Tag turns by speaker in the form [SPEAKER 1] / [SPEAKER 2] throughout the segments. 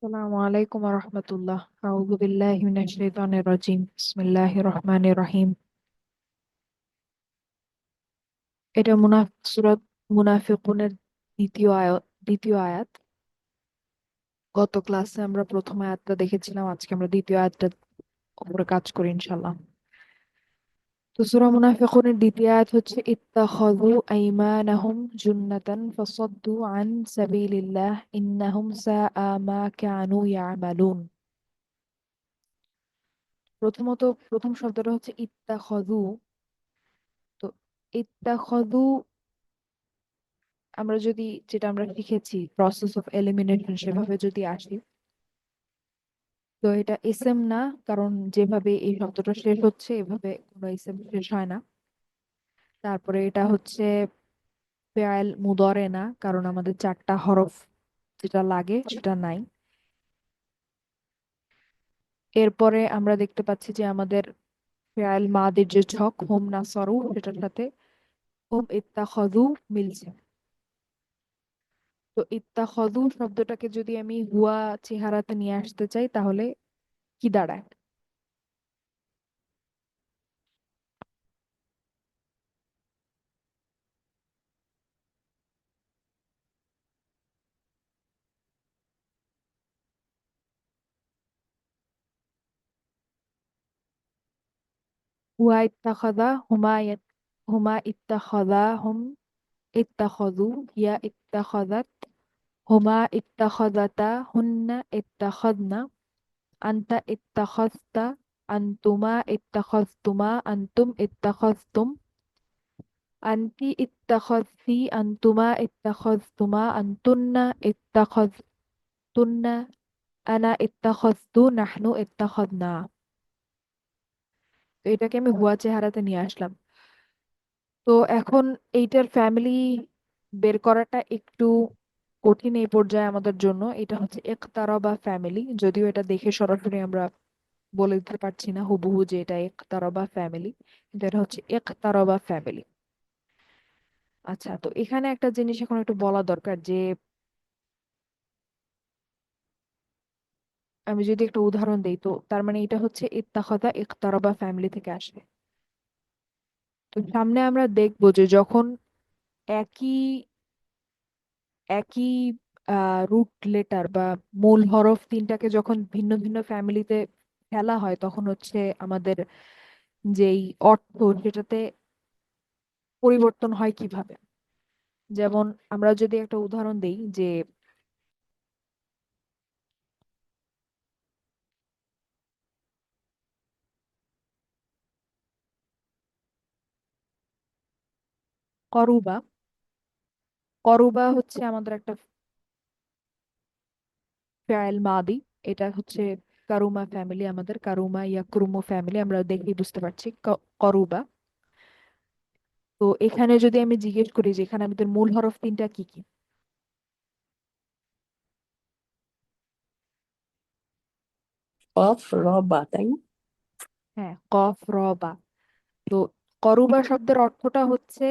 [SPEAKER 1] আসসালামু আলাইকুম ওয়া রাহমাতুল্লাহ। আউযু বিল্লাহি মিনাশ শাইতানির রাজিম। বিসমিল্লাহির রহমানির রহিম। এটা সূরা মুনাফিকুনের দ্বিতীয় আয়াত। গত ক্লাসে আমরা প্রথম আয়াতটা দেখেছিলাম, আজকে আমরা দ্বিতীয় আয়াতটার উপরে কাজ করি ইনশাআল্লাহ। তো সূরা মুনাফিকুনের দ্বিতীয় আয়াত হচ্ছে ইত্তাখাযু আইমানাহুম জুন্নাতান ফাসাদ্দু আন সাবিলিল্লাহ ইন্নাহুম সাআ মা কানু ইয়ামালুন। প্রথমত প্রথম শব্দটা হচ্ছে ইত্তাখাযু। তো ইত্তাখাযু, আমরা যদি, যেটা আমরা শিখেছি প্রসেস অফ এলিমিনেশন, সেভাবে যদি আসি, তো এটা ইসেম না, কারণ যেভাবে এই শব্দটা শেষ হচ্ছে এভাবে কোনো ইসেম শেষ হয় না। তারপরে এটা হচ্ছে ফেআইল মুদরে না, কারণ আমাদের চারটা হরফ যেটা লাগে সেটা নাই। এরপরে আমরা দেখতে পাচ্ছি যে আমাদের ফেআইল মাদির যে ছক হুম নাসরু, সেটার সাথে হুম ইত্তাখাযু মিলছে। তো ইত্তাখাযু শব্দটাকে যদি আমি হুয়া চেহারাতে নিয়ে আসতে চাই তাহলে কি দাঁড়ায়? হুয়া ইত্তাখাযা হুমা হুমা ইত্তাখাযা হুম ইত্তাখাযু হিয়া ইত্তাখাযাত হুমা ইত্তাখাযাতা হুন্না ইত্তাখাযনা আনতা ইত্তাখাযতা আনতুমা ইত্তাখাযতুমা আনতুম ইত্তাখাযতুম আনতি ইত্তাখাযতি আনতুমা ইত্তাখাযতুমা আনতুন্না ইত্তাখাযতুন্না আনা ইত্তাখাযতু নাহনু ইত্তাখাযনা। তো এটাকে আমি হুয়া চেহারাতে নিয়ে আসলাম। তো এখন এইটার ফ্যামিলি বের করাটা একটু কঠিন এই পর্যায়ে আমাদের জন্য। এটা হচ্ছে একতারবা ফ্যামিলি, যদিও এটা দেখে সরাসরি আমরা বলে দিতে পারছি না হুবহু যে এটা একতারবা ফ্যামিলি, কিন্তু এটা হচ্ছে একতারবা ফ্যামিলি। আচ্ছা, তো এখানে একটা জিনিস এখন একটু বলা দরকার যে আমি যদি একটা উদাহরণ দেই, তো তার মানে এটা হচ্ছে ইত্তাখাযা একতারবা ফ্যামিলি থেকে আসে। তো সামনে আমরা দেখবো যে যখন একই একই রুট লেটার বা মূল হরফ তিনটাকে যখন ভিন্ন ভিন্ন ফ্যামিলিতে ফেলা হয়, তখন হচ্ছে আমাদের যেই অর্থ সেটাতে পরিবর্তন হয় কিভাবে। যেমন আমরা যদি একটা উদাহরণ দেই যে করুবা। করুবা হচ্ছে আমাদের একটা ফেআইল মাদি। এটা হচ্ছে কারুমা ফ্যামিলি, আমাদের কারুমা ইয়া কুরুমো ফ্যামিলি, আমরা দেখেই বুঝতে পারছি করুবা। তো এখানে যদি আমি জিজ্ঞেস করি যে এখানে আমাদের মূল হরফ তিনটা কি কি?
[SPEAKER 2] কফ র বা, তাই না?
[SPEAKER 1] হ্যাঁ, কফ র বা। তো করুবা শব্দের অর্থটা হচ্ছে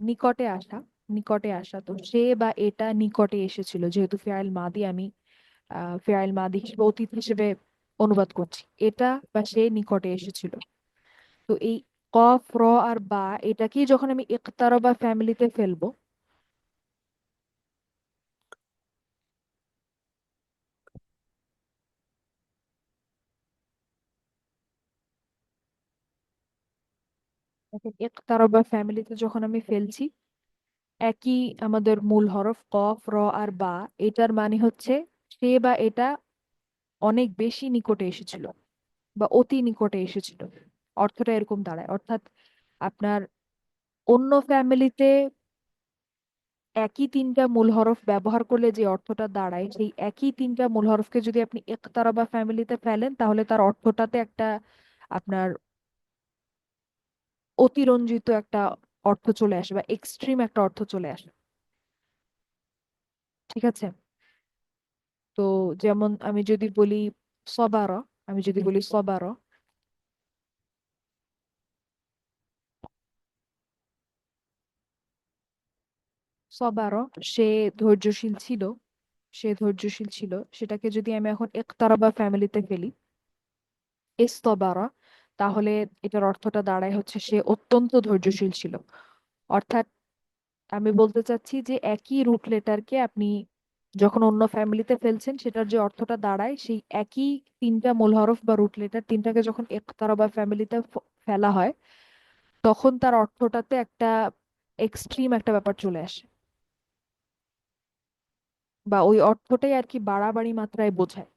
[SPEAKER 1] নিকটে আসা। নিকটে আসা, তো সে বা এটা নিকটে এসেছিল, যেহেতু ফেআইল মাদি, আমি ফেআইল মাদি হিসেবে অতীত হিসেবে অনুবাদ করছি। এটা বা সে নিকটে এসেছিল। তো এই কফ র আর বা, এটাকেই যখন আমি ইকতারবা ফ্যামিলিতে ফেলবো, ইকতারবা ফ্যামিলিতে যখন আমি ফেলছি, একই আমাদের মূল হরফ কফ র আর বা, এটার মানে হচ্ছে সে বা এটা অনেক বেশি নিকটে এসেছিল বা অতি নিকটে এসেছিল। অর্থটা এরকম দাঁড়ায়। অর্থাৎ আপনার অন্য ফ্যামিলিতে একই তিনটা মূল হরফ ব্যবহার করলে যে অর্থটা দাঁড়ায়, সেই একই তিনটা মূল হরফকে যদি আপনি একতারা ফ্যামিলিতে ফেলেন, তাহলে তার অর্থটাতে একটা আপনার অতিরঞ্জিত একটা অর্থ চলে আসে বা এক্সট্রিম একটা অর্থ চলে আসে। ঠিক আছে? তো যেমন আমি যদি বলি সবার, আমি যদি বলি সবার, সবার, সে ধৈর্যশীল ছিল। সে ধৈর্যশীল ছিল, সেটাকে যদি আমি এখন একতারাবা ফ্যামিলিতে ফেলি, ইস্তবারা, তাহলে এটার অর্থটা দাঁড়ায় হচ্ছে সে অত্যন্ত ধৈর্যশীল ছিল। অর্থাৎ আমি বলতে চাচ্ছি যে একই রুট লেটারকে আপনি যখন অন্য ফ্যামিলিতে ফেলছেন, সেটার যে অর্থটা দাঁড়ায় সেই একই তিনটা মূল হরফ বা রুট লেটার তিনটাকে যখন একতারা ফ্যামিলিতে ফেলা হয়, তখন তার অর্থটাতে একটা এক্সট্রিম একটা ব্যাপার চলে আসে, বা ওই অর্থটাই আর কি বাড়াবাড়ি মাত্রায় বোঝায়।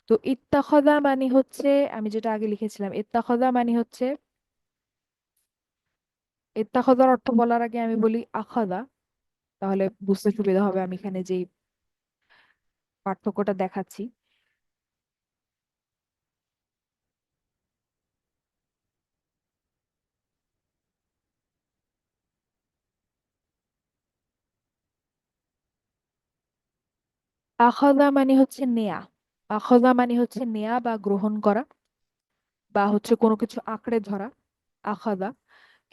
[SPEAKER 1] তো ইত্তাখদা মানে হচ্ছে, আমি যেটা আগে লিখেছিলাম, ইত্তাখদা মানে হচ্ছে, ইত্তাখদার অর্থ বলার আগে আমি বলি আখাদা, তাহলে বুঝতে সুবিধা হবে আমি এখানে যে পার্থক্যটা দেখাচ্ছি। আখাদা মানে হচ্ছে নেয়া, আখাদা মানে হচ্ছে নেয়া বা গ্রহণ করা, বা হচ্ছে কোনো কিছু আঁকড়ে ধরা, আখাদা।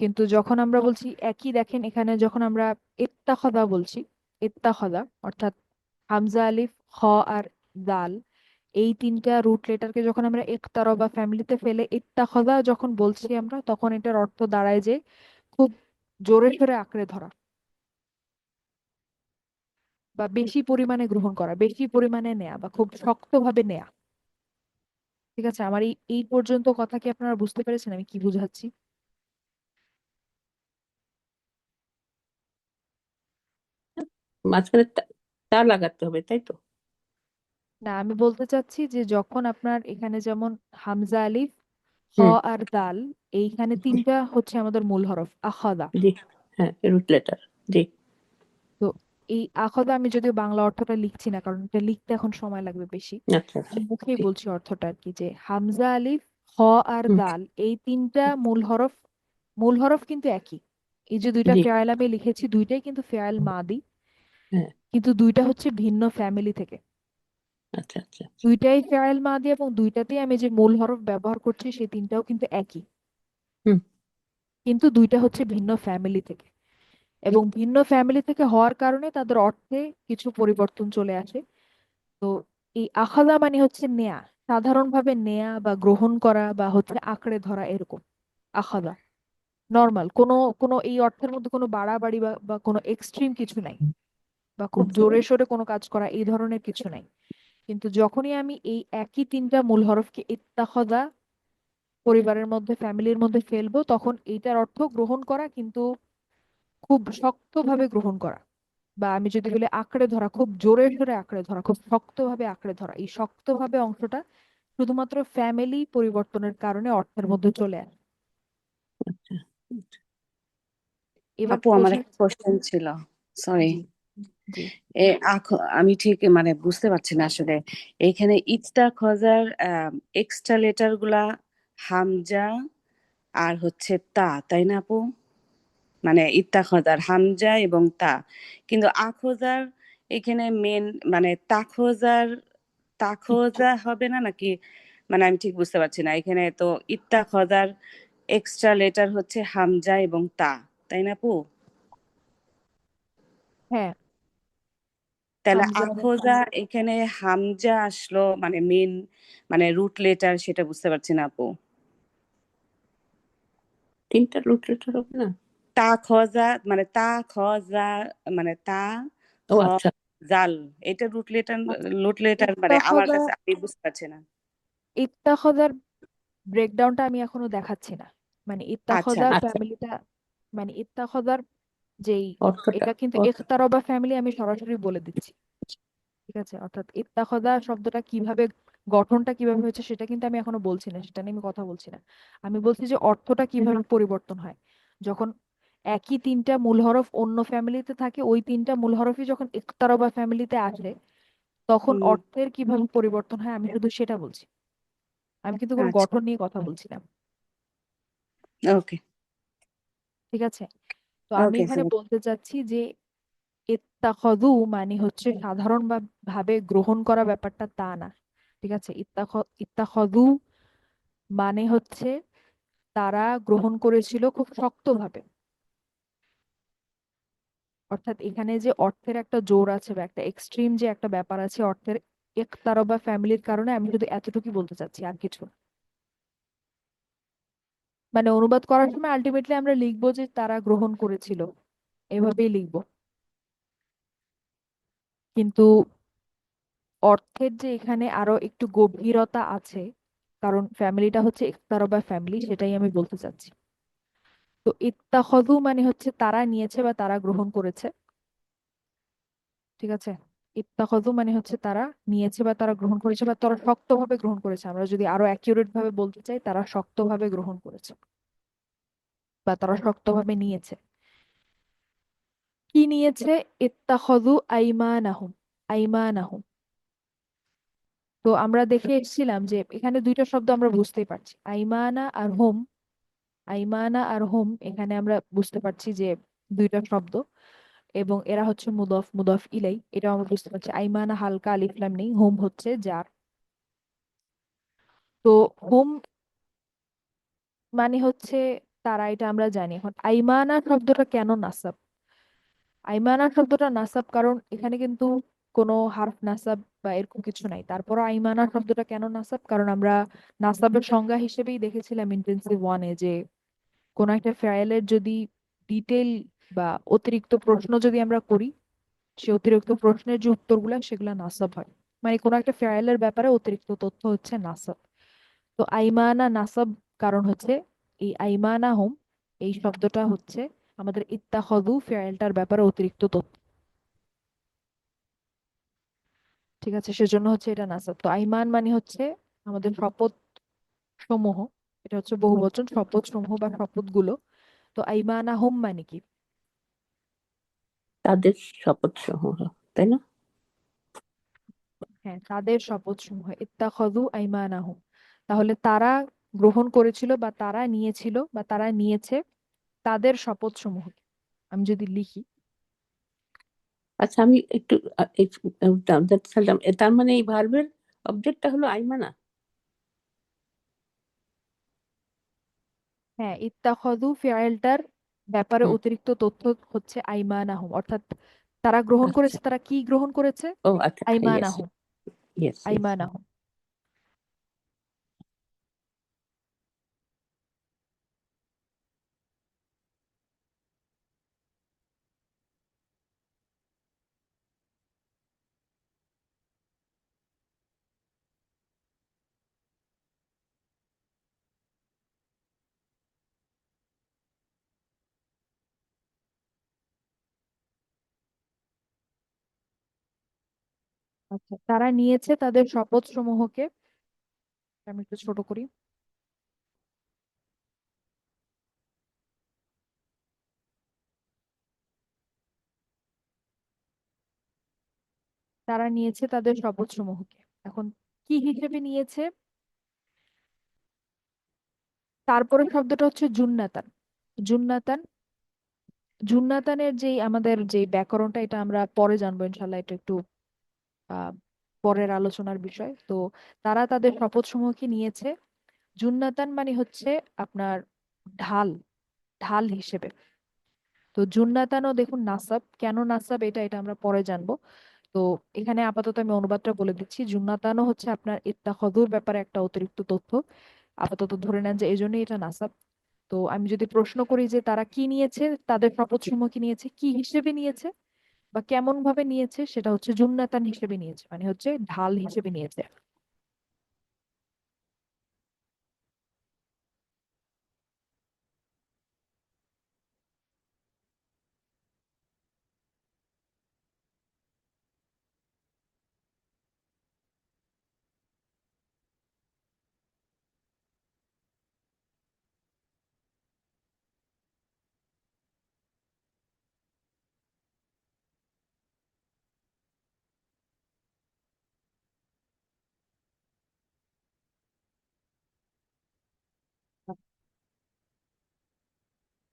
[SPEAKER 1] কিন্তু যখন আমরা বলছি একই, দেখেন এখানে যখন আমরা ইত্তাখাদা বলছি, ইত্তাখাদা অর্থাৎ হামজা আলিফ খ আর দাল, এই তিনটা রুট লেটারকে যখন আমরা একতারা বা ফ্যামিলিতে ফেলে ইত্তাখাদা যখন বলছি আমরা, তখন এটার অর্থ দাঁড়ায় যে খুব জোরে সোরে আঁকড়ে ধরা, বা বেশি পরিমাণে গ্রহণ করা, বেশি পরিমাণে নেয়া, বা খুব শক্তভাবে নেয়া। ঠিক আছে, আমার এই এই পর্যন্ত কথা কি আপনারা বুঝতে পেরেছেন আমি কি বুঝাচ্ছি?
[SPEAKER 2] মাঝখানে তা লাগাতে হবে, তাই তো?
[SPEAKER 1] না, আমি বলতে চাচ্ছি যে যখন আপনার এখানে যেমন হামজা আলিফ হ
[SPEAKER 2] হুম।
[SPEAKER 1] আর দাল, এইখানে তিনটা হচ্ছে আমাদের মূল হরফ আখাদা।
[SPEAKER 2] জি। হ্যাঁ, রুট লেটার। জি।
[SPEAKER 1] তো এই আখাদা আমি যদিও বাংলা অর্থটা লিখছি না, কারণ এটা লিখতে এখন সময় লাগবে বেশি,
[SPEAKER 2] আচ্ছা আচ্ছা।
[SPEAKER 1] আমি মুখেই
[SPEAKER 2] জি।
[SPEAKER 1] বলছি অর্থটা আর কি, যে হামজা আলিফ হ আর
[SPEAKER 2] হুম।
[SPEAKER 1] দাল, এই তিনটা মূল হরফ, মূল হরফ কিন্তু একই। এই যে দুইটা
[SPEAKER 2] জি।
[SPEAKER 1] ফেয়াল আমি লিখেছি, দুইটাই কিন্তু ফেয়াল মাদি,
[SPEAKER 2] হ্যাঁ।
[SPEAKER 1] কিন্তু দুইটা হচ্ছে ভিন্ন ফ্যামিলি থেকে।
[SPEAKER 2] আচ্ছা আচ্ছা আচ্ছা।
[SPEAKER 1] দুইটাই ফেয়াল মাদি এবং দুইটাতেই আমি যে মূল হরফ ব্যবহার করছি সেই তিনটাও কিন্তু একই,
[SPEAKER 2] হুম।
[SPEAKER 1] কিন্তু দুইটা হচ্ছে ভিন্ন ফ্যামিলি থেকে। এবং ভিন্ন ফ্যামিলি থেকে হওয়ার কারণে তাদের অর্থে কিছু পরিবর্তন চলে আসে। তো এই আখাদা মানে হচ্ছে নেয়া, সাধারণভাবে নেয়া বা গ্রহণ করা বা হচ্ছে আঁকড়ে ধরা, এরকম আখাদা। নর্মাল কোনো কোনো এই অর্থের মধ্যে কোনো বাড়াবাড়ি বা কোনো এক্সট্রিম কিছু নাই, বা খুব
[SPEAKER 2] আচ্ছা।
[SPEAKER 1] জোরে সোরে কোনো কাজ করা এই ধরনের কিছু নাই। কিন্তু যখনই আমি এই একই তিনটা মূল হরফকে ইত্তাখাদা পরিবারের মধ্যে, ফ্যামিলির মধ্যে ফেলবো, তখন এইটার অর্থ গ্রহণ করা, কিন্তু খুব শক্তভাবে গ্রহণ করা, বা আমি যদি বলি আঁকড়ে ধরা, খুব জোরে জোরে আঁকড়ে ধরা, খুব শক্তভাবে আঁকড়ে ধরা, এই শক্তভাবে অংশটা শুধুমাত্র ফ্যামিলি পরিবর্তনের কারণে অর্থের মধ্যে চলে আসে।
[SPEAKER 2] আচ্ছা।
[SPEAKER 1] এবার
[SPEAKER 3] আপু,
[SPEAKER 1] কি
[SPEAKER 3] আমার
[SPEAKER 1] বোঝা?
[SPEAKER 3] একটা কোশ্চেন ছিল। সরি।
[SPEAKER 1] জি, জি।
[SPEAKER 3] আমি ঠিক মানে বুঝতে পারছি না আসলে। এইখানে ইফতা খজার এক্সট্রা লেটার গুলা হামজা আর হচ্ছে তা, তাই না আপু? মানে ইফতা খজার হামজা এবং তা, কিন্তু আখোজার এখানে মেন মানে তাখোজার তাখোজা হবে না নাকি? মানে আমি ঠিক বুঝতে পারছি না। এখানে তো ইফতা খজার এক্সট্রা লেটার হচ্ছে হামজা এবং তা, তাই না আপু?
[SPEAKER 1] হ্যাঁ,
[SPEAKER 3] তাহলে
[SPEAKER 1] হামজা এবং তা।
[SPEAKER 3] আখোজা এখানে হামজা আসলো মানে মেন মানে রুট লেটার, সেটা বুঝতে পারছি না আপু।
[SPEAKER 2] তিনটা রুট লেটার হবে না?
[SPEAKER 3] তা খজা মানে তা খজা মানে তা
[SPEAKER 2] ও
[SPEAKER 3] খ
[SPEAKER 2] আচ্ছা।
[SPEAKER 3] জাল, এটা
[SPEAKER 1] আচ্ছা,
[SPEAKER 3] রুট লেটার মানে আমার
[SPEAKER 1] ইত্তাখাদা,
[SPEAKER 3] কাছে আমি বুঝতে পারছি না।
[SPEAKER 1] ইত্তাখাদার ব্রেকডাউনটা আমি এখনো দেখাচ্ছি না। মানে
[SPEAKER 3] আচ্ছা।
[SPEAKER 1] ইত্তাখাদা
[SPEAKER 2] আচ্ছা,
[SPEAKER 1] ফ্যামিলিটা, মানে ইত্তাখাদার যেই,
[SPEAKER 2] অর্থটা।
[SPEAKER 1] এটা কিন্তু
[SPEAKER 2] অর্থ।
[SPEAKER 1] ইখতারবা ফ্যামিলি, আমি সরাসরি বলে দিচ্ছি। ঠিক আছে, অর্থাৎ ইত্তাখাদা শব্দটা কিভাবে, গঠনটা কিভাবে হয়েছে সেটা কিন্তু আমি এখনো বলছি না, সেটা নিয়ে আমি কথা বলছি না। আমি বলছি যে অর্থটা কিভাবে পরিবর্তন হয় যখন একই তিনটা মূল হরফ অন্য ফ্যামিলিতে থাকে, ওই তিনটা মূল হরফই যখন ইখতারবা ফ্যামিলিতে আসে, তখন
[SPEAKER 3] হুম।
[SPEAKER 1] অর্থের কিভাবে পরিবর্তন হয় আমি শুধু সেটা বলছি। আমি কিন্তু কোনো
[SPEAKER 3] আচ্ছা।
[SPEAKER 1] গঠন নিয়ে কথা বলছি না।
[SPEAKER 3] ওকে।
[SPEAKER 1] ঠিক আছে, তো আমি
[SPEAKER 3] ওকে
[SPEAKER 1] এখানে
[SPEAKER 3] ফাইন।
[SPEAKER 1] বলতে চাচ্ছি যে ইত্তাখাযু মানে হচ্ছে সাধারণ ভাবে গ্রহণ করা, ব্যাপারটা তা না। ঠিক আছে, ইত্তাখাযু মানে হচ্ছে তারা গ্রহণ করেছিল খুব শক্তভাবে। অর্থাৎ এখানে যে অর্থের একটা জোর আছে বা একটা এক্সট্রিম যে একটা ব্যাপার আছে অর্থের একতারবা ফ্যামিলির কারণে আমি শুধু এতটুকুই বলতে চাচ্ছি, আর কিছু না। মানে অনুবাদ করার সময় আলটিমেটলি আমরা লিখবো যে তারা গ্রহণ করেছিল, এভাবেই লিখবো। কিন্তু অর্থের যে এখানে আরো একটু গভীরতা আছে, কারণ ফ্যামিলিটা হচ্ছে একতারবা ফ্যামিলি, সেটাই আমি বলতে চাচ্ছি। তো ইত্তাখাযু মানে হচ্ছে তারা নিয়েছে বা তারা গ্রহণ করেছে, ঠিক আছে। ইত্তাখাযু মানে হচ্ছে তারা নিয়েছে বা তারা গ্রহণ করেছে বা তারা শক্তভাবে গ্রহণ করেছে, আমরা যদি আরো অ্যাকিউরেট ভাবে বলতে চাই তারা শক্তভাবে গ্রহণ করেছে বা তারা শক্তভাবে নিয়েছে। কি নিয়েছে? ইত্তাখাযু আইমানাহুম, আইমানাহুম। তো আমরা দেখে এসেছিলাম যে এখানে দুইটা শব্দ আমরা বুঝতেই পারছি, আইমানা আর হোম। আইমানা আর হোম এখানে আমরা বুঝতে পারছি যে দুইটা শব্দ, এবং এরা হচ্ছে মুদফ মুদফ ইলাই, এটা আমরা বুঝতে পারছি। আইমানা হালকা আলিফ লাম নেই, হোম হচ্ছে যার। তো হোম মানে হচ্ছে তারা, এটা আমরা জানি। এখন আইমানা শব্দটা কেন নাসাব? আইমানা শব্দটা নাসাব কারণ এখানে কিন্তু কোনো হারফ নাসাব বা এরকম কিছু নাই। তারপরও আইমানা শব্দটা কেন নাসাব? কারণ আমরা নাসাবের সংজ্ঞা হিসেবেই দেখেছিলাম ইন্টেন্সিভ ওয়ানে যে কোন একটা ফেয়ারের যদি ডিটেল বা অতিরিক্ত প্রশ্ন যদি আমরা করি, সে অতিরিক্ত প্রশ্নের যে উত্তরগুলো সেগুলো নাসাব হয়। মানে কোনো একটা ফেয়ারের ব্যাপারে অতিরিক্ত তথ্য হচ্ছে নাসাব। তো আইমানা নাসাব কারণ হচ্ছে এই আইমানা হোম, এই শব্দটা হচ্ছে আমাদের ইত্তাখাযু ফেয়ালটার ব্যাপারে অতিরিক্ত তথ্য, ঠিক আছে। সেজন্য হচ্ছে এটা নাসাব। তো আইমান মানে হচ্ছে আমাদের শপথ সমূহ, এটা হচ্ছে বহুবচন, শপথ সমূহ বা শপথ গুলো। তো আইমানা হোম মানে কি?
[SPEAKER 2] তাদের শপথ সমূহ, তাই না?
[SPEAKER 1] হ্যাঁ, তাদের শপথ সমূহ, ইত্তাখাযু আইমানাহুম। তাহলে তারা গ্রহণ করেছিল বা তারা নিয়েছিল বা তারা নিয়েছে তাদের শপথ সমূহ। আমি যদি লিখি,
[SPEAKER 2] আচ্ছা, আমি একটু জানতে চাইলাম, তার মানে এই ভার্বের অবজেক্টটা হলো আইমানা?
[SPEAKER 1] হ্যাঁ, ইত্তাখাযু ফিআলটার ব্যাপারে
[SPEAKER 2] হুম।
[SPEAKER 1] অতিরিক্ত তথ্য হচ্ছে আইমানাহুম, অর্থাৎ তারা গ্রহণ
[SPEAKER 2] আচ্ছা।
[SPEAKER 1] করেছে, তারা কি গ্রহণ করেছে?
[SPEAKER 2] ও আচ্ছা, ইয়েস,
[SPEAKER 1] আইমানাহুম,
[SPEAKER 2] ইয়েস, ইয়েস।
[SPEAKER 1] আইমানাহুম। আচ্ছা, তারা নিয়েছে তাদের শপথ সমূহকে, আমি একটু ছোট করি। তারা নিয়েছে তাদের শপথ সমূহকে। এখন কি হিসেবে নিয়েছে? তারপরে শব্দটা হচ্ছে জুন্নাতান। জুন্নাতান, জুন্নাতানের যেই আমাদের যে ব্যাকরণটা, এটা আমরা পরে জানবো ইনশাল্লাহ, এটা একটু আহ পরের আলোচনার বিষয়। তো তারা তাদের শপথ সমূহকে নিয়েছে। জুন্নাতান মানে হচ্ছে আপনার ঢাল, ঢাল হিসেবে। তো জুন্নাতানও দেখুন নাসাব, কেন নাসাব এটা এটা আমরা পরে জানবো। তো এখানে আপাতত আমি অনুবাদটা বলে দিচ্ছি, জুন্নাতানও হচ্ছে আপনার ইত্তাখাযুর ব্যাপারে একটা অতিরিক্ত তথ্য। আপাতত ধরে নেন যে এই জন্যই এটা নাসাব। তো আমি যদি প্রশ্ন করি যে তারা কি নিয়েছে, তাদের শপথ সমূহ কি নিয়েছে, কি হিসেবে নিয়েছে বা কেমন ভাবে নিয়েছে, সেটা হচ্ছে জুন্নাতান হিসেবে নিয়েছে, মানে হচ্ছে ঢাল হিসেবে নিয়েছে।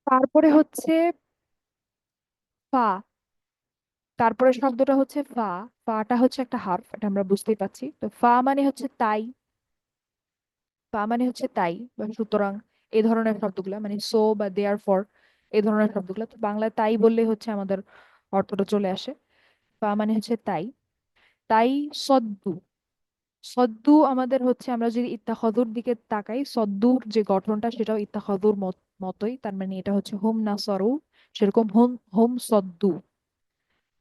[SPEAKER 1] তারপরে হচ্ছে ফা, তারপরে শব্দটা হচ্ছে ফা। ফাটা হচ্ছে একটা হার্ফ, এটা আমরা বুঝতেই পাচ্ছি। তো ফা মানে হচ্ছে তাই, ফা মানে হচ্ছে তাই বা সুতরাং, এই ধরনের শব্দগুলা, মানে সো বা দেয়ার ফর, এই ধরনের শব্দগুলো। তো বাংলায় তাই বললে হচ্ছে আমাদের অর্থটা চলে আসে। ফা মানে হচ্ছে তাই। তাই সদ্দু, সদ্দু আমাদের হচ্ছে, আমরা যদি ইত্তাখাযুর দিকে তাকাই, সদ্দুর যে গঠনটা সেটাও ইত্তাখাযুর মতোই, তার মানে এটা হচ্ছে হুম নাসরু, সেরকম হুম হুম সদ্দু।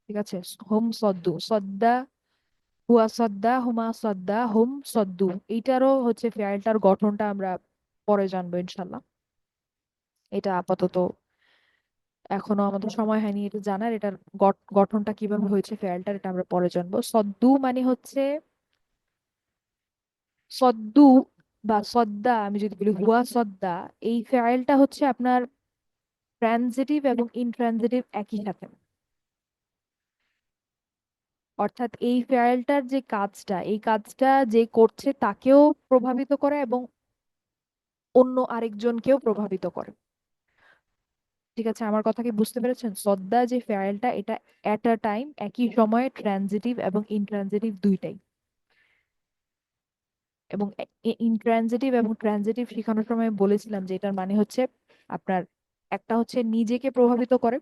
[SPEAKER 1] ঠিক আছে, হুম সদ্দু, সদ্দা, হুয়া সদ্দা, হুমা সদ্দা, হুম সদ্দু। এইটারও হচ্ছে ফেয়ালটার গঠনটা আমরা পরে জানবো ইনশাল্লাহ। এটা আপাতত এখনো আমাদের সময় হয়নি এটা জানার, এটার গঠনটা কিভাবে হয়েছে ফেয়ালটার, এটা আমরা পরে জানবো। সদ্দু মানে হচ্ছে, সদ্দু বা সদ্দা, আমি যদি বলি হুয়া সদ্দা, এই ফেয়ালটা হচ্ছে আপনার ট্রানজিটিভ এবং ইনট্রানজিটিভ একই সাথে। অর্থাৎ এই ফেয়ালটার যে কাজটা, এই কাজটা যে করছে তাকেও প্রভাবিত করে এবং অন্য আরেকজনকেও প্রভাবিত করে। ঠিক আছে, আমার কথা কি বুঝতে পেরেছেন? সদ্দা যে ফেয়ালটা, এটা অ্যাট আ টাইম, একই সময়ে ট্রানজিটিভ এবং ইনট্রানজিটিভ দুইটাই। এবং ইনট্রানজিটিভ এবং ট্রানজিটিভ শেখানোর সময় বলেছিলাম যে এটার মানে হচ্ছে আপনার, একটা হচ্ছে নিজেকে প্রভাবিত করে,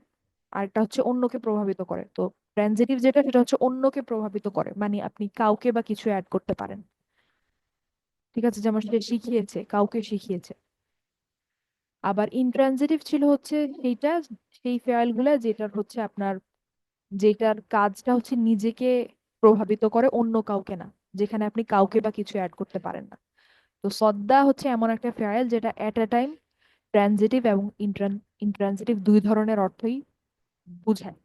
[SPEAKER 1] আরেকটা হচ্ছে অন্যকে প্রভাবিত করে। তো ট্রানজিটিভ যেটা, সেটা হচ্ছে অন্যকে প্রভাবিত করে, মানে আপনি কাউকে বা কিছু অ্যাড করতে পারেন। ঠিক আছে, যেমন সে শিখিয়েছে, কাউকে শিখিয়েছে। আবার ইনট্রানজিটিভ ছিল হচ্ছে সেইটা, সেই ফেয়াল গুলা যেটার হচ্ছে আপনার, যেটার কাজটা হচ্ছে নিজেকে প্রভাবিত করে, অন্য কাউকে না, যেখানে আপনি কাউকে বা কিছু অ্যাড করতে পারেন না। তো সদ্দা হচ্ছে এমন একটা ফেয়াল যেটা এট আ টাইম ট্রানজিটিভ এবং ইনট্রানজিটিভ দুই ধরনের অর্থই বুঝায়।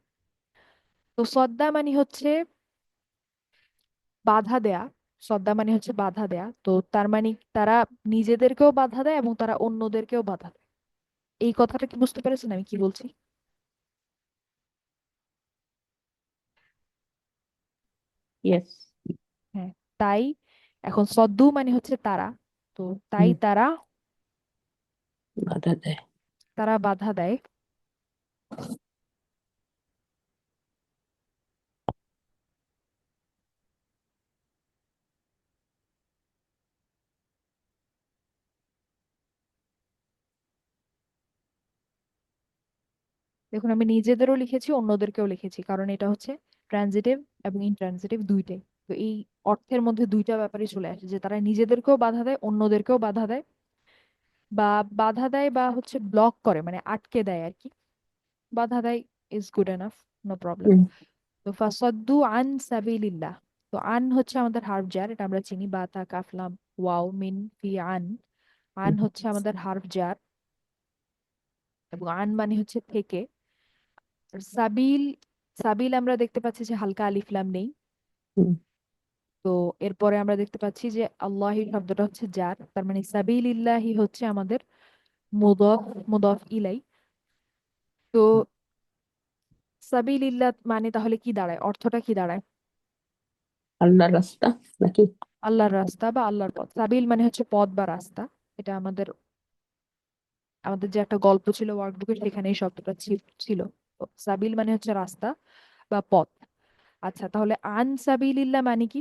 [SPEAKER 1] তো সদ্দা মানে হচ্ছে বাধা দেয়া, সদ্দা মানে হচ্ছে বাধা দেয়া। তো তার মানে তারা নিজেদেরকেও বাধা দেয় এবং তারা অন্যদেরকেও বাধা দেয়। এই কথাটা কি বুঝতে পেরেছেন আমি কি বলছি?
[SPEAKER 2] ইয়েস।
[SPEAKER 1] হ্যাঁ। তাই এখন সদ্দু মানে হচ্ছে তারা, তো তাই তারা,
[SPEAKER 2] বাধা দেয়।
[SPEAKER 1] তারা বাধা দেয়। দেখুন, আমি নিজেদেরও লিখেছি, অন্যদেরকেও লিখেছি, কারণ এটা হচ্ছে ট্রানজিটিভ এবং ইনট্রানজিটিভ দুইটাই। তো এই অর্থের মধ্যে দুইটা ব্যাপারই চলে আসে, যে তারা নিজেদেরকেও বাধা দেয়, অন্যদেরকেও বাধা দেয়, বা বাধা দেয় বা হচ্ছে ব্লক করে, মানে আটকে দেয় আর কি। বাধা দেয় is good enough, no problem.
[SPEAKER 2] হুম,
[SPEAKER 1] তো ফাসাদ্দু আন সাবিলিল্লাহ। তো আন হচ্ছে আমাদের হার্ফ জার, এটা আমরা চিনি, বা তা কাফলাম ওয়াও মিন ফি আন। আন
[SPEAKER 2] হুম,
[SPEAKER 1] হচ্ছে আমাদের হার্ফ জার, এবং আন মানে হচ্ছে থেকে। আর সাবিল, সাবিল আমরা দেখতে পাচ্ছি যে হালকা আলিফ লাম নেই।
[SPEAKER 2] হুম।
[SPEAKER 1] তো এরপরে আমরা দেখতে পাচ্ছি যে আল্লাহি শব্দটা হচ্ছে জার, তার মানে সাবিলিল্লাহি হচ্ছে আমাদের মুদফ, মুদফ ইলাই। তো সাবিলিল্লাহ মানে তাহলে কি দাঁড়ায়, অর্থটা কি দাঁড়ায়?
[SPEAKER 2] আল্লাহর রাস্তা নাকি?
[SPEAKER 1] আল্লাহর রাস্তা বা আল্লাহর পথ। সাবিল মানে হচ্ছে পথ বা রাস্তা। এটা আমাদের, আমাদের যে একটা গল্প ছিল ওয়ার্কবুকে, সেখানে এই শব্দটা ছিল। তো সাবিল মানে হচ্ছে রাস্তা বা পথ। আচ্ছা, তাহলে আন সাবিলিল্লাহ মানে কি?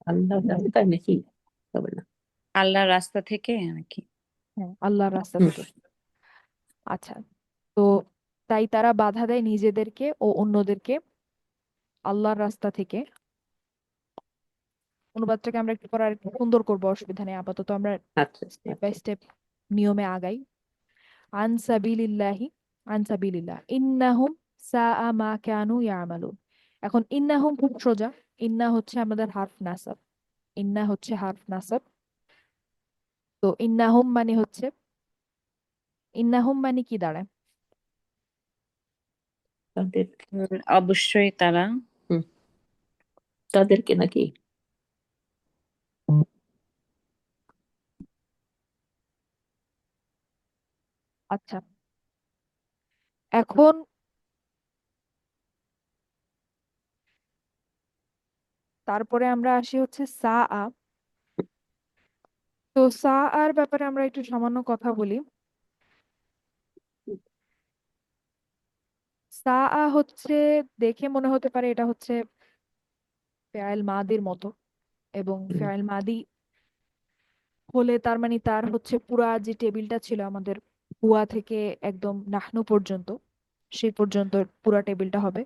[SPEAKER 2] আল্লাহর রাস্তায় নাকি? হবে না।
[SPEAKER 3] আল্লাহর রাস্তা থেকে নাকি?
[SPEAKER 1] হ্যাঁ, আল্লাহর রাস্তা
[SPEAKER 2] হুম,
[SPEAKER 1] থেকে। আচ্ছা, তো তাই তারা বাধা দেয় নিজেদেরকে ও অন্যদেরকে আল্লাহর রাস্তা থেকে। অনুবাদটাকে আমরা একটু পরে আরেকটু সুন্দর করবো, অসুবিধা নেই, আপাতত আমরা
[SPEAKER 2] আচ্ছা
[SPEAKER 1] স্টেপ বাই
[SPEAKER 2] আচ্ছা।
[SPEAKER 1] স্টেপ নিয়মে আগাই। আন সাবিলিল্লাহি, আন সাবিলিল্লাহ, ইন্নাহুম সাআ মা কানু ইয়ামালুন। এখন ইন্নাহুম খুব সোজা। ইন্না হচ্ছে আমাদের হার্ফ নাসাব, ইন্না হচ্ছে হার্ফ নাসাব। তো ইন্নাহুম মানে হচ্ছে, ইন্নাহুম মানে কি দাঁড়ায়?
[SPEAKER 2] তাদের।
[SPEAKER 3] অবশ্যই তারা।
[SPEAKER 2] হুম, তাদেরকে নাকি?
[SPEAKER 1] আচ্ছা, এখন তারপরে আমরা আসি হচ্ছে সা আ। তো সা আর ব্যাপারে আমরা একটু সামান্য কথা বলি। সা আ হচ্ছে, দেখে মনে হতে পারে এটা হচ্ছে ফেয়াইল মাদির মতো, এবং
[SPEAKER 2] হুম,
[SPEAKER 1] ফেয়াইল মাদি হলে তার মানে তার হচ্ছে পুরা যে টেবিলটা ছিল আমাদের হুয়া থেকে একদম নাহনু পর্যন্ত, সেই পর্যন্ত পুরা টেবিলটা হবে।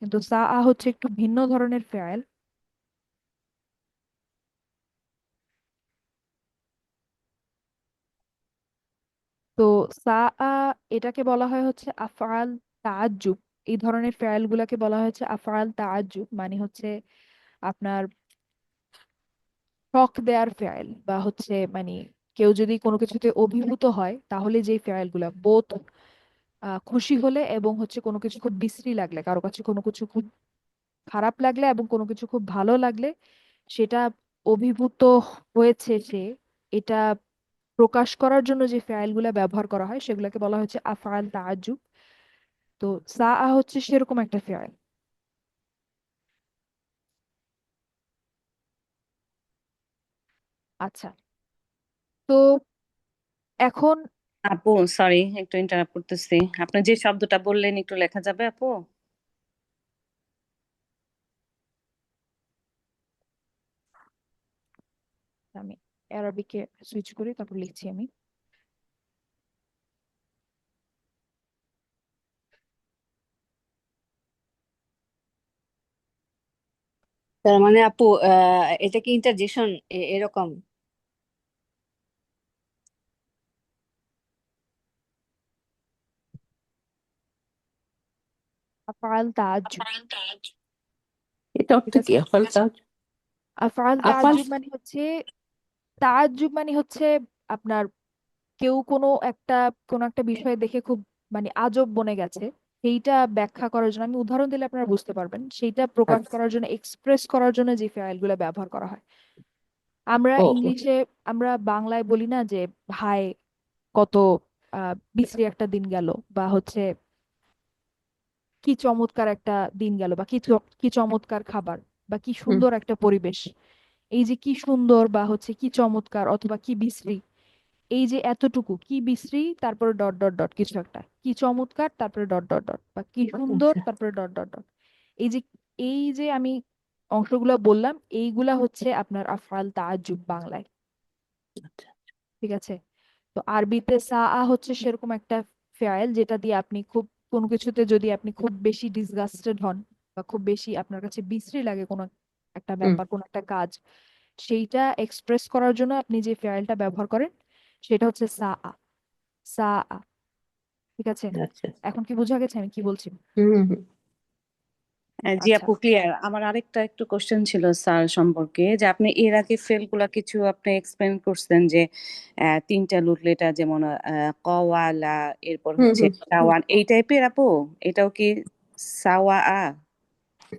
[SPEAKER 1] কিন্তু সা আ হচ্ছে একটু ভিন্ন ধরনের ফেয়াল। তো সা আ এটাকে বলা হয় হচ্ছে আফআল তাআজ্জুব। এই ধরনের ফেয়াল গুলাকে বলা হয়েছে আফআল তাআজ্জুব, মানে হচ্ছে আপনার শক দেয়ার ফেয়াল, বা হচ্ছে মানে কেউ যদি কোনো কিছুতে অভিভূত হয় তাহলে যে ফেয়াল গুলা বোথ খুশি হলে এবং হচ্ছে কোনো কিছু খুব বিশ্রী লাগলে, কারো কাছে কোনো কিছু খুব খারাপ লাগলে এবং কোনো কিছু খুব ভালো লাগলে, সেটা অভিভূত হয়েছে সে, এটা প্রকাশ করার জন্য যে ফেয়াল গুলা ব্যবহার করা হয় সেগুলোকে বলা হচ্ছে আফআল তাআজ্জুব। তো সা আ হচ্ছে সেরকম একটা ফেয়াল। আচ্ছা, তো এখন
[SPEAKER 3] আপু সরি একটু ইন্টারাপ্ট করতেছি, আপনি যে শব্দটা বললেন একটু লেখা যাবে আপু?
[SPEAKER 1] আমি অ্যারাবিকে সুইচ করি, তারপর লিখছি আমি।
[SPEAKER 4] তার মানে আপু এটা কি ইন্টারজেকশন এরকম?
[SPEAKER 1] আফআল তাআজ্জুব,
[SPEAKER 2] এটা অর্থ
[SPEAKER 1] ঠিক
[SPEAKER 2] কি
[SPEAKER 1] আছে।
[SPEAKER 2] আফাল তাজ?
[SPEAKER 1] আফআল
[SPEAKER 2] আফাল
[SPEAKER 1] তাআজ্জুব মানে হচ্ছে, তাআজ্জুব মানে হচ্ছে আপনার কেউ কোনো একটা বিষয় দেখে খুব মানে আজব বনে গেছে, সেইটা ব্যাখ্যা করার জন্য, আমি উদাহরণ দিলে আপনারা বুঝতে পারবেন, সেইটা প্রকাশ
[SPEAKER 2] আচ্ছা।
[SPEAKER 1] করার জন্য, এক্সপ্রেস করার জন্য যে ফেয়ালগুলো ব্যবহার করা হয়। আমরা
[SPEAKER 2] ও ও,
[SPEAKER 1] ইংলিশে, আমরা বাংলায় বলি না যে ভাই কত বিশ্রী একটা দিন গেল, বা হচ্ছে কি চমৎকার একটা দিন গেল, বা কি চমৎকার খাবার, বা কি
[SPEAKER 2] হুম,
[SPEAKER 1] সুন্দর একটা পরিবেশ। এই যে কি সুন্দর বা হচ্ছে কি চমৎকার অথবা কি বিশ্রী, এই যে এতটুকু কি বিশ্রী, তারপরে ডট ডট ডট কিছু একটা, কি চমৎকার, তারপরে ডট ডট ডট, বা কি সুন্দর,
[SPEAKER 2] আচ্ছা
[SPEAKER 1] তারপরে ডট ডট ডট। এই যে এই যে আমি অংশগুলো বললাম, এইগুলা হচ্ছে আপনার আফআল তাআজ্জুব বাংলায়।
[SPEAKER 2] আচ্ছা।
[SPEAKER 1] ঠিক আছে। তো আরবিতে সাআ হচ্ছে সেরকম একটা ফেয়াল যেটা দিয়ে আপনি খুব কোনো কিছুতে যদি আপনি খুব বেশি ডিসগাস্টেড হন, বা খুব বেশি আপনার কাছে বিশ্রী লাগে কোনো একটা
[SPEAKER 2] হুম,
[SPEAKER 1] ব্যাপার, কোনো একটা কাজ, সেইটা এক্সপ্রেস করার জন্য আপনি যে ফেয়ালটা ব্যবহার করেন সেটা হচ্ছে সাআ। সাআ, ঠিক আছে।
[SPEAKER 2] আচ্ছা।
[SPEAKER 1] এখন কি বোঝা গেছে আমি কি বলছি?
[SPEAKER 2] হুম হুম হুম।
[SPEAKER 3] জি
[SPEAKER 1] আচ্ছা,
[SPEAKER 3] আপু ক্লিয়ার। আমার আরেকটা একটু কোশ্চেন ছিল স্যার সম্পর্কে, যে আপনি এর আগে ফেল গুলা কিছু আপনি এক্সপ্লেন করছেন যে তিনটা লুট লেটার, যেমন কওয়ালা, এরপর
[SPEAKER 2] হুম
[SPEAKER 3] হচ্ছে
[SPEAKER 2] হুম
[SPEAKER 3] সাওয়ান, এই টাইপের আপু? এটাও কি সাওয়া আ?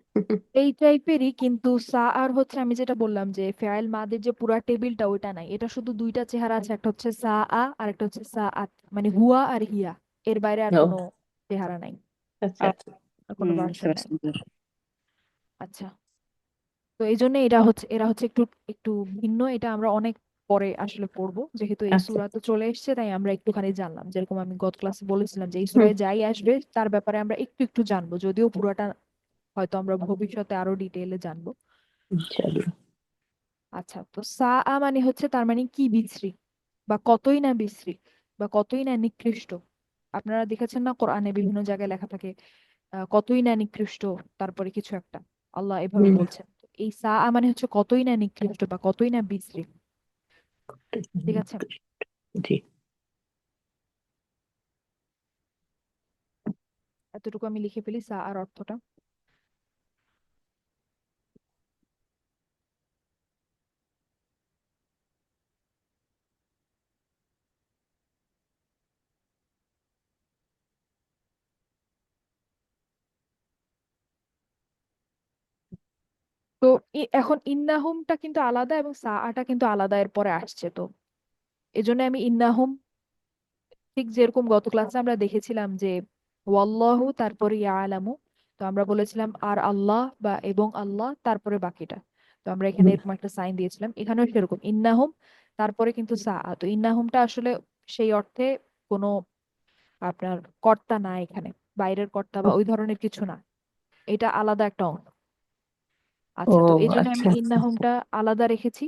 [SPEAKER 2] হুম,
[SPEAKER 1] এই টাইপেরই, কিন্তু সা আর হচ্ছে আমি যেটা বললাম যে ফেয়াল মাদের যে পুরা টেবিলটা ওইটা নাই, এটা শুধু দুইটা চেহারা আছে, একটা হচ্ছে সা আ আর একটা হচ্ছে সা আত, মানে হুয়া আর হিয়া, এর বাইরে আর
[SPEAKER 2] ও
[SPEAKER 1] কোনো চেহারা নাই,
[SPEAKER 2] আচ্ছা আচ্ছা।
[SPEAKER 1] আর কোনো
[SPEAKER 3] বুঝতে
[SPEAKER 1] ভার্সন নাই।
[SPEAKER 3] পারছি।
[SPEAKER 1] আচ্ছা, তো এই জন্য এরা হচ্ছে একটু একটু ভিন্ন, এটা আমরা অনেক পরে আসলে পড়বো, যেহেতু এই
[SPEAKER 2] আচ্ছা।
[SPEAKER 1] সূরা তো চলে এসেছে তাই আমরা একটুখানি জানলাম, যেরকম আমি গত ক্লাসে বলেছিলাম যে এই
[SPEAKER 2] হুম,
[SPEAKER 1] সূরায় যাই আসবে তার ব্যাপারে আমরা একটু একটু জানবো, যদিও পুরোটা হয়তো আমরা ভবিষ্যতে আরো ডিটেইলে জানবো।
[SPEAKER 2] ইনশাআল্লাহ।
[SPEAKER 1] আচ্ছা, তো সা আ মানে হচ্ছে তার মানে কি বিশ্রী, বা কতই না বিশ্রী, বা কতই না নিকৃষ্ট। আপনারা দেখেছেন না কোরআনে বিভিন্ন জায়গায় লেখা থাকে কতই না নিকৃষ্ট, তারপরে কিছু একটা আল্লাহ এভাবে
[SPEAKER 2] হুম,
[SPEAKER 1] বলছেন। তো এই সা আ মানে হচ্ছে কতই না নিকৃষ্ট বা কতই না বিশ্রী। ঠিক আছে।
[SPEAKER 2] জি।
[SPEAKER 1] এতটুকু আমি লিখে ফেলি সা আর অর্থটা। তো এখন ইন্নাহুমটা কিন্তু আলাদা এবং সা আটা কিন্তু আলাদা, এর পরে আসছে। তো এজন্য আমি ইন্নাহুম, ঠিক যেরকম গত ক্লাসে আমরা দেখেছিলাম যে ওয়াল্লাহু তারপরে ইয়ালামু, তো আমরা বলেছিলাম আর আল্লাহ বা এবং আল্লাহ তারপরে বাকিটা, তো আমরা এখানে
[SPEAKER 2] হুম,
[SPEAKER 1] এরকম একটা সাইন দিয়েছিলাম, এখানেও সেরকম ইন্নাহুম তারপরে কিন্তু সা আ। তো ইন্নাহুমটা আসলে সেই অর্থে কোনো আপনার কর্তা না এখানে, বাইরের কর্তা
[SPEAKER 2] ও
[SPEAKER 1] বা ওই ধরনের কিছু না, এটা আলাদা একটা অংশ।
[SPEAKER 2] ও
[SPEAKER 1] আচ্ছা, তো এই জন্য আমি
[SPEAKER 2] আচ্ছা আচ্ছা।
[SPEAKER 1] ইন্নাহুমটা আলাদা রেখেছি।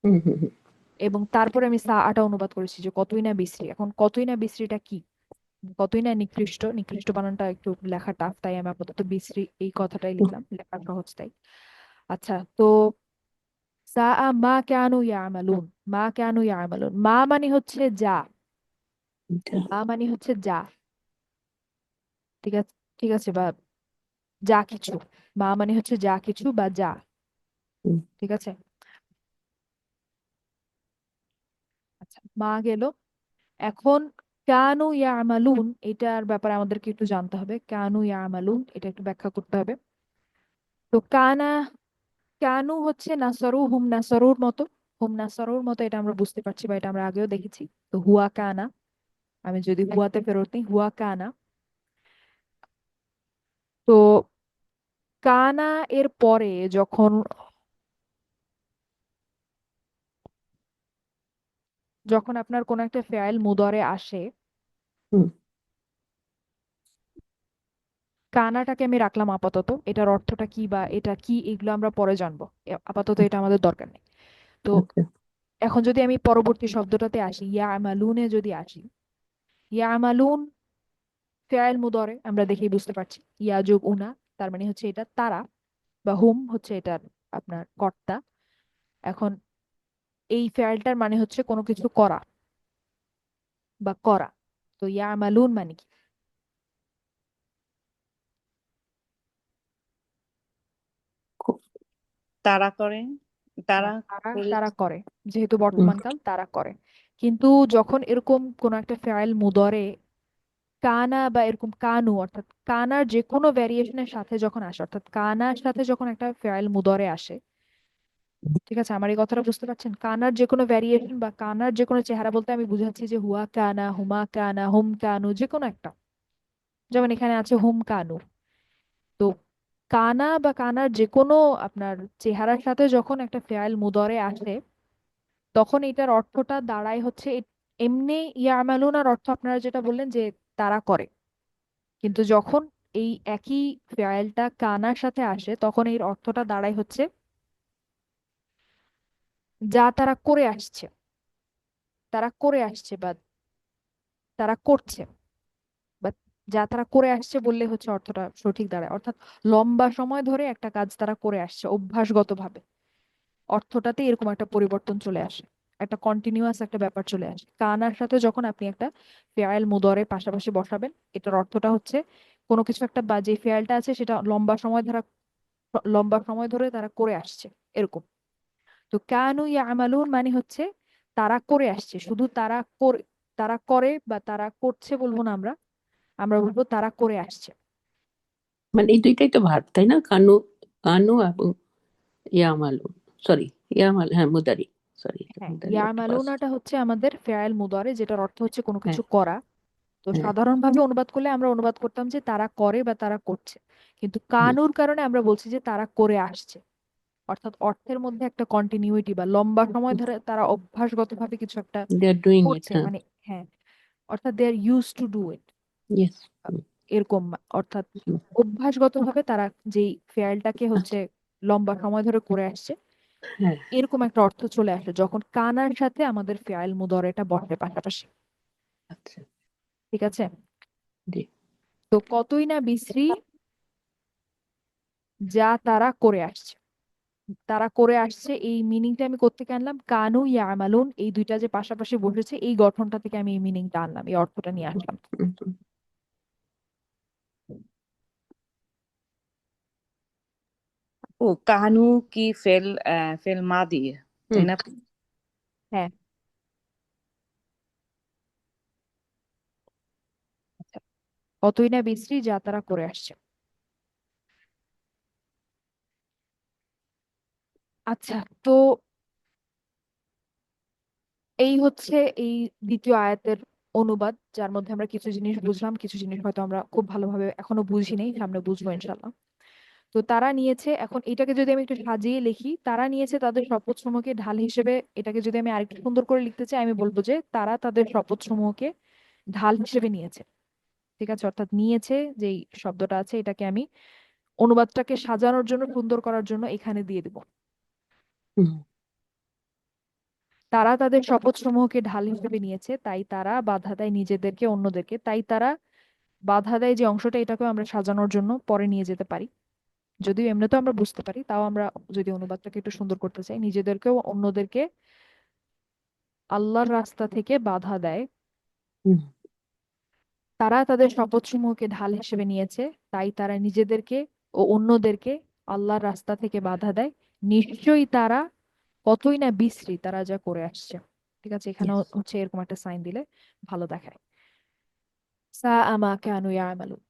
[SPEAKER 2] হুম হুম হুম।
[SPEAKER 1] এবং তারপরে আমি সা আটা অনুবাদ করেছি যে কতই না বিশ্রী। এখন কতই না বিশ্রীটা কি, কতই না নিকৃষ্ট, নিকৃষ্ট বানানটা একটু লেখা টাফ, তাই আমি আপাতত বিশ্রী এই কথাটাই লিখলাম, লেখা সহজ তাই। আচ্ছা, তো সা মা কানু ইয়ামালুন, মা কানু ইয়ামালুন, মা মানে হচ্ছে যা,
[SPEAKER 2] এটা
[SPEAKER 1] মা মানে হচ্ছে যা, ঠিক আছে, ঠিক আছে, বা যা কিছু, মা মানে হচ্ছে যা কিছু বা যা,
[SPEAKER 2] হুম,
[SPEAKER 1] ঠিক আছে। আচ্ছা, মা গেল। এখন কানু ইয়ামালুন এটার ব্যাপারে আমাদেরকে একটু জানতে হবে, কানু ইয়ামালুন এটা একটু ব্যাখ্যা করতে হবে। তো কানু হচ্ছে নাসারু, হুম নাসারুর মতো, হুম নাসারুর মতো, এটা আমরা বুঝতে পারছি বা এটা আমরা আগেও দেখেছি। তো হুয়া কানা, আমি যদি হুয়াতে ফেরত নিই, হুয়া কানা। তো কানা এর পরে যখন যখন আপনার কোন একটা ফেয়াল মুদরে আসে,
[SPEAKER 2] হুম,
[SPEAKER 1] কানাটাকে আমি রাখলাম আপাতত, এটার অর্থটা কি বা এটা কি এগুলো আমরা পরে জানবো, আপাতত এটা আমাদের দরকার নেই। তো
[SPEAKER 2] আচ্ছা,
[SPEAKER 1] এখন যদি আমি পরবর্তী শব্দটাতে আসি, ইয়া আমালুনে যদি আসি, ইয়া আমালুন ফেয়াল মুদরে আমরা দেখেই বুঝতে পারছি, ইয়া যোগ উনা, তার মানে হচ্ছে এটা তারা, বা হুম হচ্ছে এটার আপনার কর্তা। এখন এই ফেয়ালটার মানে হচ্ছে কোনো কিছু করা বা করা। তো ইয়া আমালুন মানে কি?
[SPEAKER 2] খুব,
[SPEAKER 3] তারা করে, তারা
[SPEAKER 1] হ্যাঁ, তারা
[SPEAKER 3] করে।
[SPEAKER 1] তারা করে, যেহেতু
[SPEAKER 2] হুম,
[SPEAKER 1] বর্তমানকাল তারা করে। কিন্তু যখন এরকম কোন একটা ফেয়াল মুদরে কানা বা এরকম কানু, অর্থাৎ কানার যে কোনো ভ্যারিয়েশনের সাথে যখন আসে, অর্থাৎ কানার সাথে যখন একটা ফেয়াল মুদরে আসে, ঠিক আছে, আমার এই কথাটা বুঝতে পারছেন? কানার যে কোনো ভ্যারিয়েশন বা কানার যে কোনো চেহারা বলতে আমি বুঝাচ্ছি যে হুয়া কানা, হুমা কানা, হুম কানু, যে কোনো একটা। যেমন এখানে আছে হুম কানু। তো কানা বা কানার যে কোনো আপনার চেহারার সাথে যখন একটা ফেয়াল মুদরে আসে, তখন এটার অর্থটা দাঁড়ায় হচ্ছে এমনি ইয়ামালুনার অর্থ আপনারা যেটা বললেন যে তারা করে। কিন্তু যখন এই একই ফেয়ালটা কানার সাথে আসে, তখন এর অর্থটা দাঁড়ায় হচ্ছে যা তারা করে আসছে, তারা করে আসছে বা তারা করছে, বা যা তারা করে আসছে বললে হচ্ছে অর্থটা সঠিক দাঁড়ায়। অর্থাৎ লম্বা সময় ধরে একটা কাজ তারা করে আসছে অভ্যাসগতভাবে, অর্থটাতে এরকম একটা পরিবর্তন চলে আসে, একটা কন্টিনিউয়াস একটা ব্যাপার চলে আসে। কানার সাথে যখন আপনি একটা ফেয়াল মুদরে পাশাপাশি বসাবেন, এটার অর্থটা হচ্ছে কোনো কিছু একটা, বা যে ফেয়ালটা আছে সেটা লম্বা সময় ধরে তারা করে আসছে, এরকম। তো কানু ইয়ামালুন মানে হচ্ছে তারা করে আসছে, শুধু তারা করে বা তারা করছে বলবো না, আমরা আমরা বলবো তারা করে আসছে।
[SPEAKER 2] মানে এই দুইটাই তো ভার্ব তাই না? কানু, কানু এবং ইয়ামালু, সরি, ইয়ামাল, হ্যাঁ মুদারি, সরি,
[SPEAKER 1] হ্যাঁ,
[SPEAKER 2] মুদারি একটা পাস্ট।
[SPEAKER 1] ইয়ামালুনাটা হচ্ছে আমাদের ফেয়াল মুদরে, যেটার অর্থ হচ্ছে কোনো
[SPEAKER 2] হ্যাঁ,
[SPEAKER 1] কিছু করা। তো
[SPEAKER 2] হ্যাঁ,
[SPEAKER 1] সাধারণভাবে অনুবাদ করলে আমরা অনুবাদ করতাম যে তারা করে বা তারা করছে, কিন্তু
[SPEAKER 2] হুম,
[SPEAKER 1] কানুর কারণে আমরা বলছি যে তারা করে আসছে। অর্থাৎ অর্থের মধ্যে একটা কন্টিনিউইটি বা লম্বা সময় ধরে তারা অভ্যাসগতভাবে কিছু একটা
[SPEAKER 2] দে আর ডুইং ইট,
[SPEAKER 1] করছে,
[SPEAKER 2] হ্যাঁ,
[SPEAKER 1] মানে হ্যাঁ, অর্থাৎ they are use to do it,
[SPEAKER 2] yes,
[SPEAKER 1] এরকম। অর্থাৎ অভ্যাসগতভাবে তারা যেই ফেয়ালটাকে হচ্ছে
[SPEAKER 2] আচ্ছা,
[SPEAKER 1] লম্বা সময় ধরে করে আসছে,
[SPEAKER 2] হ্যাঁ,
[SPEAKER 1] এরকম একটা অর্থ চলে আসে যখন কানার সাথে আমাদের ফেয়াল মুদরেটা বসে পাশাপাশি,
[SPEAKER 2] আচ্ছা,
[SPEAKER 1] ঠিক আছে।
[SPEAKER 2] জি,
[SPEAKER 1] তো কতই না বিশ্রী যা তারা করে আসছে, তারা করে আসছে এই মিনিংটা আমি কোত্থেকে আনলাম? কানু ইয়ামালুন, এই দুইটা যে পাশাপাশি বসেছে এই গঠনটা থেকে আমি এই মিনিংটা আনলাম, এই অর্থটা নিয়ে আসলাম।
[SPEAKER 2] হুম, হুম,
[SPEAKER 3] ও কানু কি ফেল, ফেল মাদি, তাই
[SPEAKER 2] হুম,
[SPEAKER 3] না?
[SPEAKER 1] হ্যাঁ, আচ্ছা, কতই না বিশ্রী যা তারা করে আসছে। আচ্ছা, তো এই হচ্ছে এই দ্বিতীয় আয়াতের অনুবাদ, যার মধ্যে আমরা কিছু জিনিস বুঝলাম, কিছু জিনিস হয়তো আমরা খুব ভালোভাবে এখনো বুঝি নাই, সামনে বুঝবো ইনশাল্লাহ। তো তারা নিয়েছে, এখন এটাকে যদি আমি একটু সাজিয়ে লিখি, তারা নিয়েছে তাদের শপথসমূহকে ঢাল হিসেবে, এটাকে যদি আমি আরেকটু সুন্দর করে লিখতে চাই, আমি বলবো যে তারা তাদের শপথসমূহকে ঢাল হিসেবে নিয়েছে, ঠিক আছে। অর্থাৎ নিয়েছে যেই শব্দটা আছে, এটাকে আমি অনুবাদটাকে সাজানোর জন্য, সুন্দর করার জন্য এখানে দিয়ে দিব।
[SPEAKER 2] হুম,
[SPEAKER 1] তারা তাদের শপথসমূহকে ঢাল হিসেবে নিয়েছে, তাই তারা বাধা দেয় নিজেদেরকে অন্যদেরকে, তাই তারা বাধা দেয় যে অংশটা, এটাকেও আমরা সাজানোর জন্য পরে নিয়ে যেতে পারি। যদিও এমনিতেও আমরা বুঝতে পারি, তাও আমরা যদি অনুবাদটাকে একটু সুন্দর করতে চাই, নিজেদেরকেও অন্যদেরকে আল্লাহর রাস্তা থেকে বাধা দেয়।
[SPEAKER 2] হুম,
[SPEAKER 1] তারা তাদের শপথসমূহকে ঢাল হিসেবে নিয়েছে, তাই তারা নিজেদেরকে ও অন্যদেরকে আল্লাহর রাস্তা থেকে বাধা দেয়। নিশ্চয়ই তারা কতই না বিশ্রী তারা যা করে আসছে। ঠিক আছে, এখানে
[SPEAKER 2] yes,
[SPEAKER 1] হচ্ছে এরকম একটা সাইন দিলে ভালো দেখায়। সা আমা কানু ইয়ামালুন।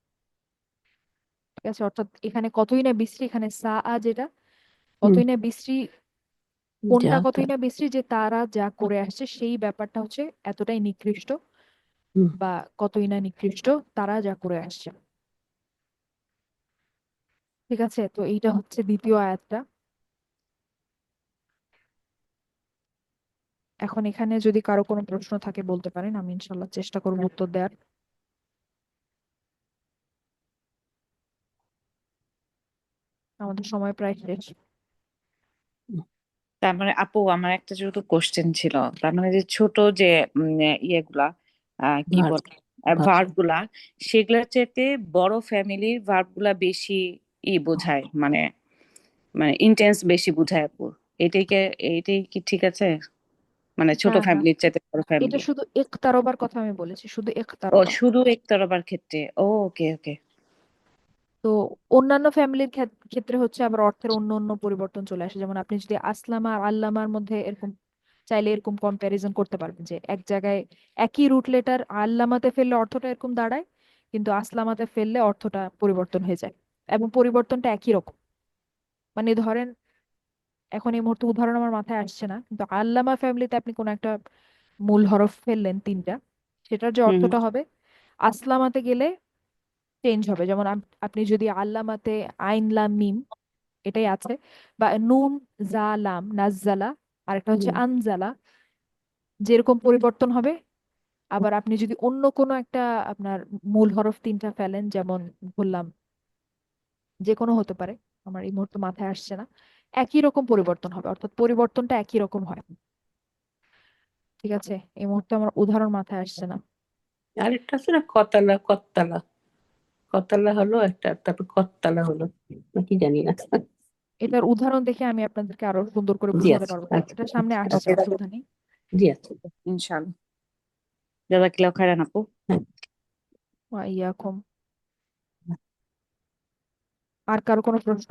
[SPEAKER 1] ঠিক আছে, অর্থাৎ এখানে কতই না বিশ্রী, এখানে সা আ যেটা,
[SPEAKER 2] হুম,
[SPEAKER 1] কতই না বিশ্রী, কোনটা
[SPEAKER 2] যা
[SPEAKER 1] কতই
[SPEAKER 2] তা,
[SPEAKER 1] না বিশ্রী, যে তারা যা করে আসছে সেই ব্যাপারটা হচ্ছে এতটাই নিকৃষ্ট,
[SPEAKER 2] হুম,
[SPEAKER 1] বা কতই না নিকৃষ্ট তারা যা করে আসছে। ঠিক আছে, তো এইটা হচ্ছে দ্বিতীয় আয়াতটা। এখন এখানে যদি কারো কোনো প্রশ্ন থাকে বলতে পারেন, আমি ইনশাল্লাহ চেষ্টা করবো উত্তর দেওয়ার। আমাদের সময় প্রায় শেষ।
[SPEAKER 2] হুম,
[SPEAKER 3] তার মানে আপু আমার একটা যেহেতু কোশ্চেন ছিল, তার মানে যে ছোট যে ইয়েগুলা কি
[SPEAKER 2] ভার
[SPEAKER 3] বলে
[SPEAKER 2] ভার
[SPEAKER 3] ভার্ব গুলা, সেগুলোর চাইতে বড় ফ্যামিলির ভার্ব গুলা বেশি বোঝায়, মানে মানে ইন্টেন্স বেশি বোঝায় আপু। এটাই কি এটাই কি ঠিক আছে? মানে ছোট
[SPEAKER 1] না না,
[SPEAKER 3] ফ্যামিলির চাইতে বড়
[SPEAKER 1] এটা
[SPEAKER 3] ফ্যামিলি।
[SPEAKER 1] শুধু একতারবার কথা আমি বলেছি, শুধু
[SPEAKER 3] ও
[SPEAKER 1] একতারবা।
[SPEAKER 3] শুধু একতরফার ক্ষেত্রে, ও ওকে ওকে।
[SPEAKER 1] তো অন্যান্য ফ্যামিলির ক্ষেত্রে হচ্ছে আবার অর্থের অন্য অন্য পরিবর্তন চলে আসে। যেমন আপনি যদি আসলামা আর আল্লামার মধ্যে এরকম চাইলে এরকম কম্প্যারিজন করতে পারবেন, যে এক জায়গায় একই রুট লেটার আল্লামাতে ফেললে অর্থটা এরকম দাঁড়ায়, কিন্তু আসলামাতে ফেললে অর্থটা পরিবর্তন হয়ে যায়, এবং পরিবর্তনটা একই রকম। মানে ধরেন, এখন এই মুহূর্তে উদাহরণ আমার মাথায় আসছে না, কিন্তু আল্লামা ফ্যামিলিতে আপনি কোন একটা মূল হরফ ফেললেন তিনটা, সেটার যে
[SPEAKER 3] হুম
[SPEAKER 1] অর্থটা হবে আসলামাতে গেলে চেঞ্জ হবে। যেমন আপনি যদি আল্লামাতে আইন লাম মিম এটাই আছে, বা নুন জা লাম নাজ্জালা, আর একটা হচ্ছে
[SPEAKER 2] হুম,
[SPEAKER 1] আনজালা, যেরকম পরিবর্তন হবে। আবার আপনি যদি অন্য কোনো একটা আপনার মূল হরফ তিনটা ফেলেন, যেমন বললাম যে কোনো হতে পারে, আমার এই মুহূর্তে মাথায় আসছে না, একই রকম পরিবর্তন হবে, অর্থাৎ পরিবর্তনটা একই রকম হয়। ঠিক আছে, এই মুহূর্তে আমার উদাহরণ মাথায় আসছে না।
[SPEAKER 2] আরেকটা আছে না, কতালা কত্তালা, কতালা হলো একটা, তারপর কত্তালা হলো নাকি জানি না।
[SPEAKER 1] এটার উদাহরণ দেখে আমি আপনাদেরকে আরো সুন্দর করে
[SPEAKER 2] জি
[SPEAKER 1] বুঝাতে
[SPEAKER 2] আছে,
[SPEAKER 1] পারবো,
[SPEAKER 2] আচ্ছা
[SPEAKER 1] এটা সামনে
[SPEAKER 2] আচ্ছা
[SPEAKER 1] আসছে,
[SPEAKER 2] আচ্ছা,
[SPEAKER 1] অসুবিধা নেই।
[SPEAKER 2] জি আছে,
[SPEAKER 3] ইনশাআল্লাহ। জাযাকিল্লাহু খাইরান আপু।
[SPEAKER 2] হ্যাঁ।
[SPEAKER 1] ওয়া ইয়াকুম। আর কারো কোনো প্রশ্ন?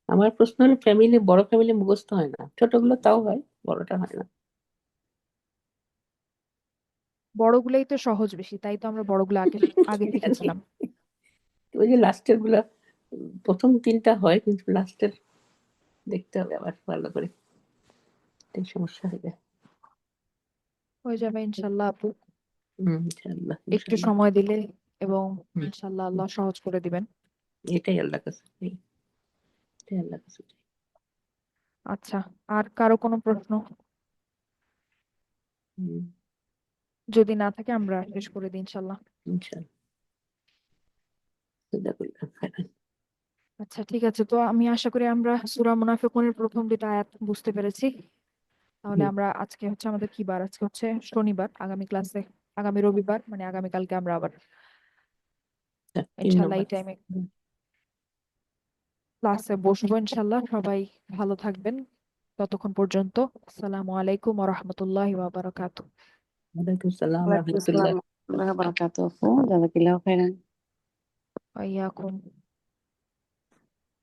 [SPEAKER 2] আমার প্রশ্ন হলো, ফ্যামিলি, বড় ফ্যামিলি মুখস্থ হয় না, ছোটগুলো তাও হয়, বড়টা হয় না।
[SPEAKER 1] বড়গুলাই তো সহজ বেশি, তাই তো আমরা বড়গুলো আগে আগে শিখেছিলাম।
[SPEAKER 2] ওই যে লাস্টের গুলা, প্রথম তিনটা হয় কিন্তু লাস্টের দেখতে হবে আবার ভালো করে, এই সমস্যা হয়ে যায়।
[SPEAKER 1] হয়ে যাবে ইনশাল্লাহ আপু,
[SPEAKER 2] ইনশাআল্লাহ
[SPEAKER 1] একটু
[SPEAKER 2] ইনশাআল্লাহ।
[SPEAKER 1] সময় দিলে, এবং
[SPEAKER 2] হুম,
[SPEAKER 1] ইনশাল্লাহ
[SPEAKER 2] হুম,
[SPEAKER 1] আল্লাহ সহজ করে দিবেন।
[SPEAKER 2] এটাই আল্লাহ কাছে, এটাই আল্লাহ কাছে।
[SPEAKER 1] আচ্ছা, আর কারো কোনো প্রশ্ন?
[SPEAKER 2] হুম,
[SPEAKER 1] যদি না থাকে আমরা শেষ করে দিই ইনশাল্লাহ।
[SPEAKER 2] ইনশাআল্লাহ। জাযাকাল্লাহু খাইরান।
[SPEAKER 1] আচ্ছা ঠিক আছে, তো আমি আশা করি আমরা সূরা মুনাফিকুনের প্রথম দুটো আয়াত বুঝতে পেরেছি। তাহলে
[SPEAKER 2] হুম,
[SPEAKER 1] আমরা আজকে হচ্ছে আমাদের কি বার, আজকে হচ্ছে শনিবার, আগামী ক্লাসে, আগামী রবিবার মানে আগামীকালকে আমরা আবার
[SPEAKER 2] আচ্ছা, 3 নম্বর।
[SPEAKER 1] ইনশাল্লাহ এই টাইমে ক্লাসে বসবো ইনশাল্লাহ। সবাই ভালো থাকবেন ততক্ষণ পর্যন্ত। আসসালামু আলাইকুম ওয়া রাহমাতুল্লাহি ওয়া বারাকাতুহু।
[SPEAKER 2] ওয়ালাইকুম সালাম
[SPEAKER 3] ওয়ালাইকুম
[SPEAKER 2] রহমতুল্লাহ।
[SPEAKER 3] আসসালাম ওয়া রাহমাতুল্লাহি ওয়া বারাকাতুহু। জাযাকিল্লাহু খাইরান।
[SPEAKER 1] ওয়া ইয়াকুম।